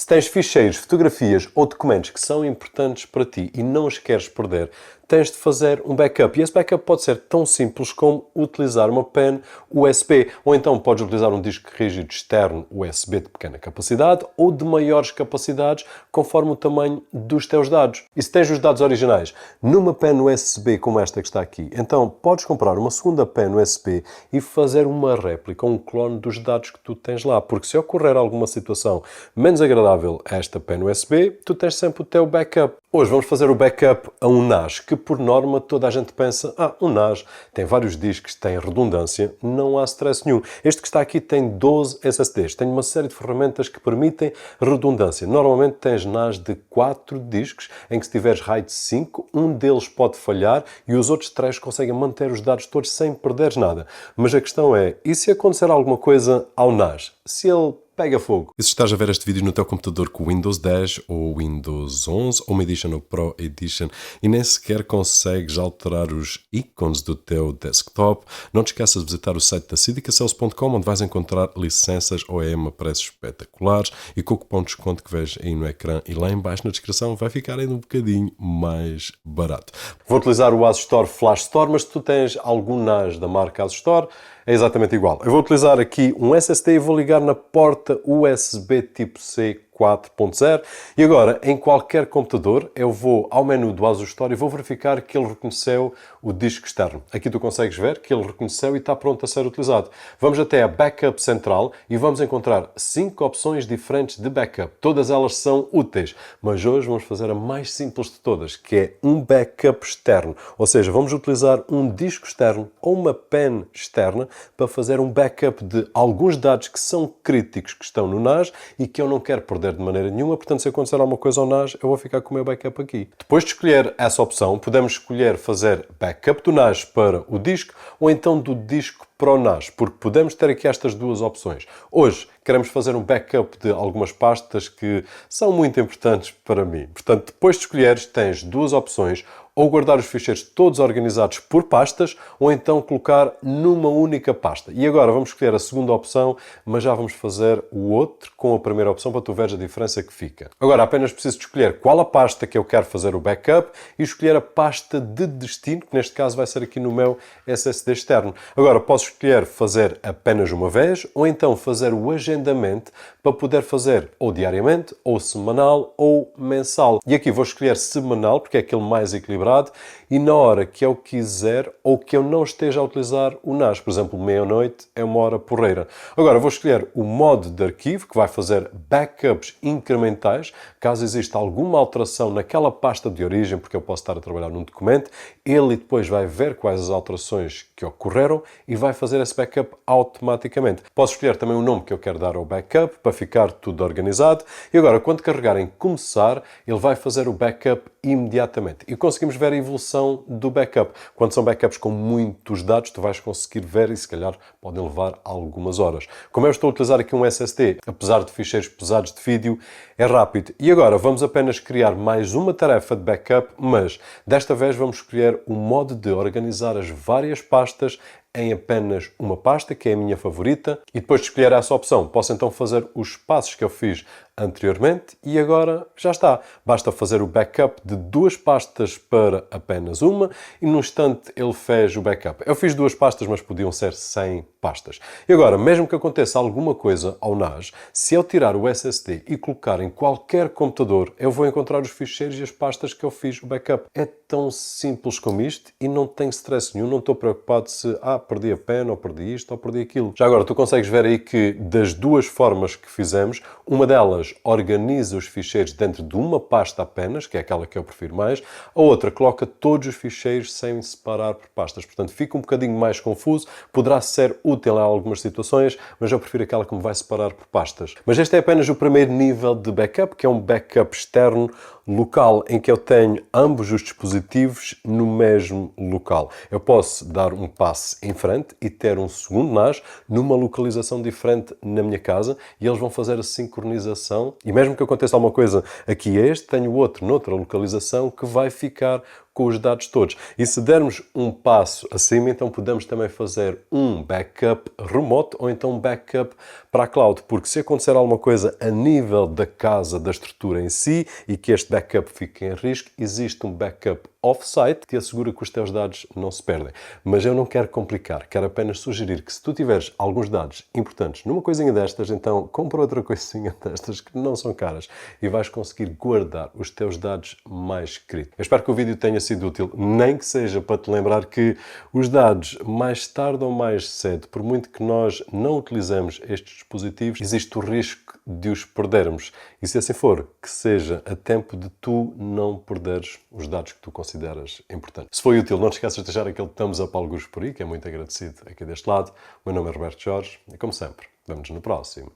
tens ficheiros, fotografias ou documentos que são importantes para ti e não os queres perder, tens de fazer um backup. E esse backup pode ser tão simples como utilizar uma pen USB. Ou então podes utilizar um disco rígido externo USB de pequena capacidade ou de maiores capacidades, conforme o tamanho dos teus dados. E se tens os dados originais numa pen USB como esta que está aqui, então podes comprar uma segunda pen USB e fazer uma réplica, um clone dos dados que tu tens lá. Porque se ocorrer alguma situação menos agradável a esta pen USB, tu tens sempre o teu backup. Hoje vamos fazer o backup a um NAS, que por norma toda a gente pensa, um NAS tem vários discos, tem redundância, não há stress nenhum. Este que está aqui tem 12 SSDs, tem uma série de ferramentas que permitem redundância. Normalmente tens NAS de 4 discos, em que se tiveres RAID 5, um deles pode falhar e os outros 3 conseguem manter os dados todos sem perderes nada. Mas a questão é, e se acontecer alguma coisa ao NAS? Se ele pega fogo. E se estás a ver este vídeo no teu computador com Windows 10 ou Windows 11 ou uma Edition ou Pro Edition e nem sequer consegues alterar os ícones do teu desktop, não te esqueças de visitar o site da sidicasales.com, onde vais encontrar licenças OEM a preços espetaculares e com o cupom de desconto que vês aí no ecrã e lá em baixo na descrição vai ficar ainda um bocadinho mais barato. Vou utilizar o ASUS Store Flash Store, mas se tu tens algum NAS da marca ASUS Store, é exatamente igual. Eu vou utilizar aqui um SSD e vou ligar na porta USB tipo C 4.0 e agora em qualquer computador eu vou ao menu do ASUS Store e vou verificar que ele reconheceu o disco externo. Aqui tu consegues ver que ele reconheceu e está pronto a ser utilizado. Vamos até a Backup Central e vamos encontrar 5 opções diferentes de backup. Todas elas são úteis, mas hoje vamos fazer a mais simples de todas, que é um backup externo. Ou seja, vamos utilizar um disco externo ou uma pen externa para fazer um backup de alguns dados que são críticos que estão no NAS e que eu não quero perder de maneira nenhuma, portanto se acontecer alguma coisa ao NAS eu vou ficar com o meu backup aqui. Depois de escolher essa opção, podemos escolher fazer backup do NAS para o disco ou então do disco para o NAS, porque podemos ter aqui estas duas opções. Hoje queremos fazer um backup de algumas pastas que são muito importantes para mim. Portanto, depois de escolheres, tens duas opções: ou guardar os ficheiros todos organizados por pastas, ou então colocar numa única pasta. E agora vamos escolher a segunda opção, mas já vamos fazer o outro com a primeira opção para tu veres a diferença que fica. Agora apenas preciso de escolher qual a pasta que eu quero fazer o backup e escolher a pasta de destino, que neste caso vai ser aqui no meu SSD externo. Agora posso escolher fazer apenas uma vez, ou então fazer o agendamento para poder fazer ou diariamente, ou semanal, ou mensal. E aqui vou escolher semanal, porque é aquele mais equilibrado, e na hora que eu quiser ou que eu não esteja a utilizar o NAS. Por exemplo, meia-noite é uma hora porreira. Agora vou escolher o modo de arquivo, que vai fazer backups incrementais, caso exista alguma alteração naquela pasta de origem, porque eu posso estar a trabalhar num documento, ele depois vai ver quais as alterações que ocorreram e vai fazer esse backup automaticamente. Posso escolher também o nome que eu quero dar ao backup, para ficar tudo organizado. E agora, quando carregar em começar, ele vai fazer o backup imediatamente. E conseguimos ver a evolução do backup. Quando são backups com muitos dados, tu vais conseguir ver e se calhar podem levar algumas horas. Como eu estou a utilizar aqui um SSD, apesar de ficheiros pesados de vídeo, é rápido. E agora vamos apenas criar mais uma tarefa de backup, mas desta vez vamos escolher o modo de organizar as várias pastas em apenas uma pasta, que é a minha favorita, e depois de escolher essa opção, posso então fazer os passos que eu fiz anteriormente e agora já está. Basta fazer o backup de duas pastas para apenas uma e no instante ele fez o backup. Eu fiz duas pastas, mas podiam ser 100 pastas. E agora, mesmo que aconteça alguma coisa ao NAS, se eu tirar o SSD e colocar em qualquer computador, eu vou encontrar os ficheiros e as pastas que eu fiz o backup. É tão simples como isto e não tenho stress nenhum, não estou preocupado se perdi a pen, ou perdi isto, ou perdi aquilo. Já agora, tu consegues ver aí que das duas formas que fizemos, uma delas organiza os ficheiros dentro de uma pasta apenas, que é aquela que eu prefiro mais, a outra coloca todos os ficheiros sem separar por pastas. Portanto, fica um bocadinho mais confuso, poderá ser útil em algumas situações, mas eu prefiro aquela que me vai separar por pastas. Mas este é apenas o primeiro nível de backup, que é um backup externo local, em que eu tenho ambos os dispositivos no mesmo local. Eu posso dar um passo em frente e ter um segundo NAS numa localização diferente na minha casa e eles vão fazer a sincronização e mesmo que aconteça alguma coisa aqui tenho outro noutra localização que vai ficar com os dados todos. E se dermos um passo acima, então podemos também fazer um backup remoto ou então um backup para a cloud, porque se acontecer alguma coisa a nível da casa, da estrutura em si, e que este backup fique em risco, existe um backup off-site que assegura que os teus dados não se perdem. Mas eu não quero complicar, quero apenas sugerir que se tu tiveres alguns dados importantes numa coisinha destas, então compra outra coisinha destas que não são caras e vais conseguir guardar os teus dados mais queridos. Eu espero que o vídeo tenha sido útil, nem que seja para te lembrar que os dados, mais tarde ou mais cedo, por muito que nós não utilizemos estes dispositivos, existe o risco de os perdermos. E se assim for, que seja a tempo de tu não perderes os dados que tu consideras importantes. Se foi útil, não te esqueças de deixar aquele thumbs up algures por aí, que é muito agradecido aqui deste lado. O meu nome é Roberto Jorge e, como sempre, vemo-nos no próximo.